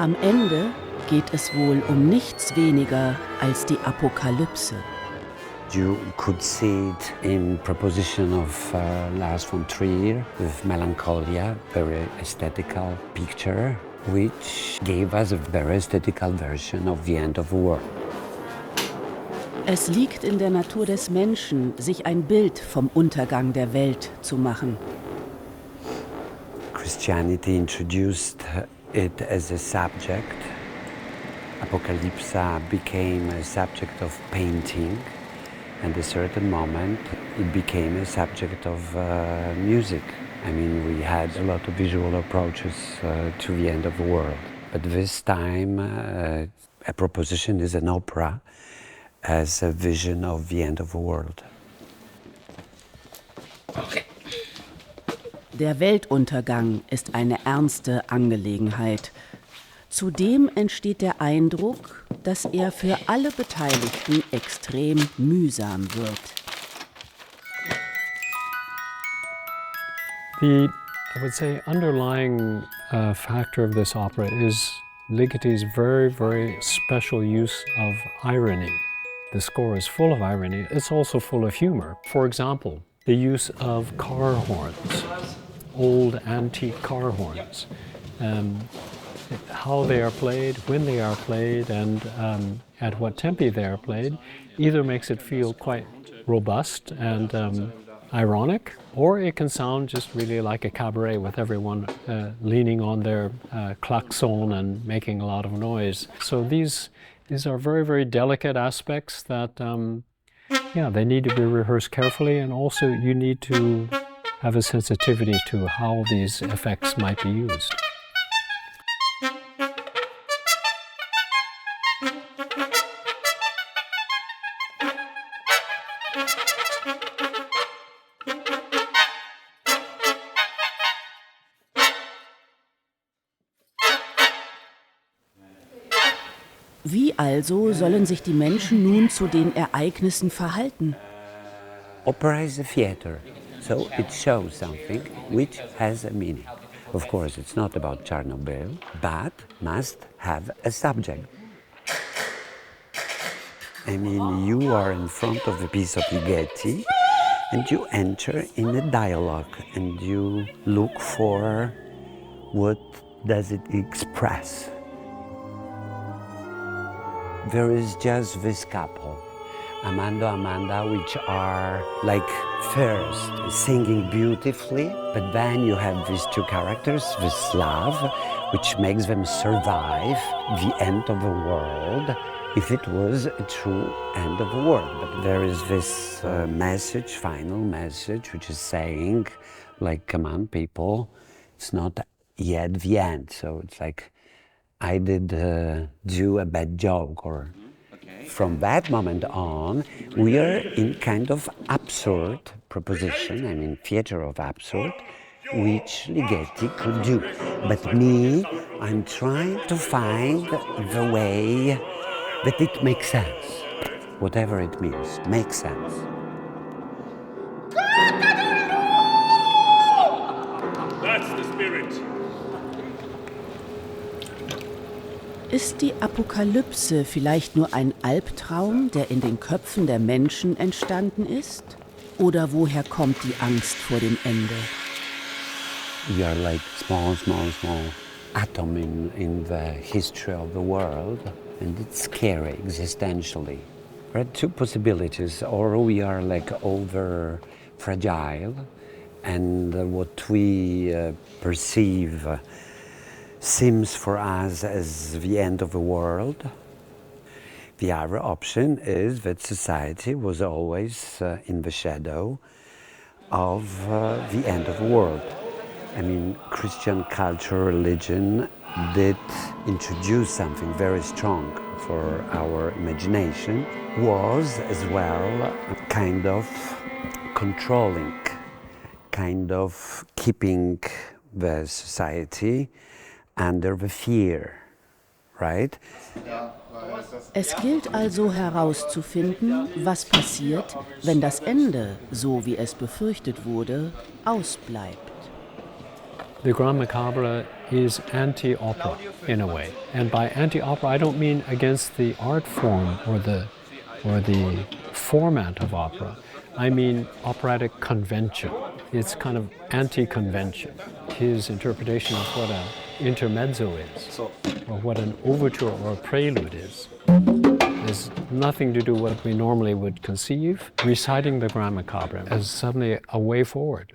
Am Ende geht es wohl um nichts weniger als die Apokalypse. You could see it in proposition of Lars von Trier with Melancholia, very aesthetical picture, which gave us a very aesthetical version of the end of the world. Es liegt in der Natur des Menschen, sich ein Bild vom Untergang der Welt zu machen. Christianity introduced it as a subject. Apocalypse became a subject of painting, and at a certain moment it became a subject of music. I mean, we had a lot of visual approaches to the end of the world. But this time, a proposition is an opera as a vision of the end of the world. Der Weltuntergang ist eine ernste Angelegenheit. Zudem entsteht der Eindruck, dass er für alle Beteiligten extrem mühsam wird. I would say, underlying factor of this opera is Ligeti's very, very special use of irony. The score is full of irony. It's also full of humor. For example, the use of car horns, old antique car horns, how they are played, when they are played, and at what tempi they are played, either makes it feel quite robust and ironic, or it can sound just really like a cabaret with everyone leaning on their klaxon and making a lot of noise. So these are very, very delicate aspects that, they need to be rehearsed carefully, and also you need to have a sensitivity to how these effects might be used. Wie also sollen sich die Menschen nun zu den Ereignissen verhalten? Opera is a theater, so it shows something which has a meaning. Of course, it's not about Chernobyl, but must have a subject. I mean, you are in front of a piece of Ligeti and you enter in a dialogue and you look for what does it express. There is just this couple, Amanda, which are like first singing beautifully, but then you have these two characters, this love, which makes them survive the end of the world, if it was a true end of the world. But there is this message, final message, which is saying, like, come on, people, it's not yet the end. So it's like, I did do a bad joke, or from that moment on, we are in kind of absurd proposition, I mean theater of absurd, which Ligeti could do. But me, I'm trying to find the way that it makes sense, whatever it means, makes sense. That's the spirit. Ist die Apokalypse vielleicht nur ein Albtraum, der in den Köpfen der Menschen entstanden ist? Oder woher kommt die Angst vor dem Ende? We are like small atom in the history of the world, and it's scary existentially. There are two possibilities: or we are like over fragile, and what we perceive seems for us as the end of the world. The other option is that society was always in the shadow of the end of the world. I mean, Christian culture, religion did introduce something very strong for our imagination, was as well a kind of controlling, kind of keeping the society under the fear, right? Es gilt also herauszufinden, was passiert, wenn das Ende, so wie es befürchtet wurde, ausbleibt. The Grand Macabre is anti-opera in a way. And by anti-opera, I don't mean against the art form or the format of opera. I mean operatic convention. It's kind of anti-convention. His interpretation of what an intermezzo is, or what an overture or a prelude is, has nothing to do with what we normally would conceive. Reciting the Grand Macabre as suddenly a way forward,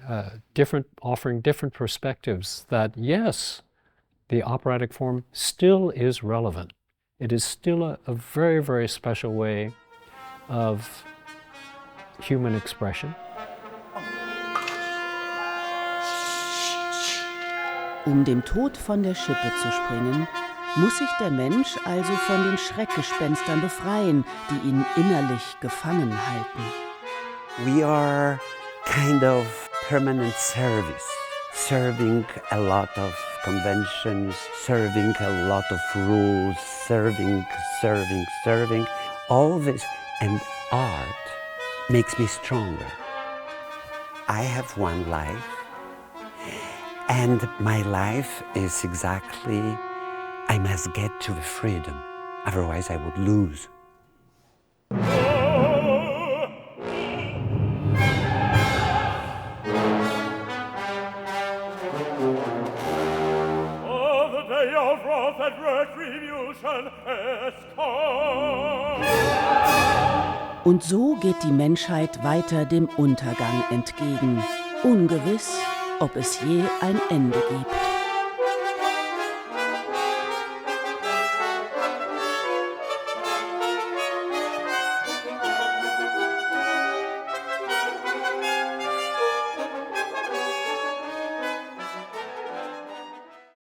offering different perspectives that, yes, the operatic form still is relevant. It is still a very, very special way of human expression. Dem Tod von der Schippe zu springen, muss sich der Mensch also von den Schreckgespenstern befreien, die ihn innerlich gefangen halten. We are kind of permanent service, serving a lot of conventions, serving a lot of rules, serving. All this, and art makes me stronger. I have one life, and my life is exactly, I must get to the freedom, otherwise I would lose. Und so geht die Menschheit weiter dem Untergang entgegen, ungewiss, ob es je ein Ende gibt.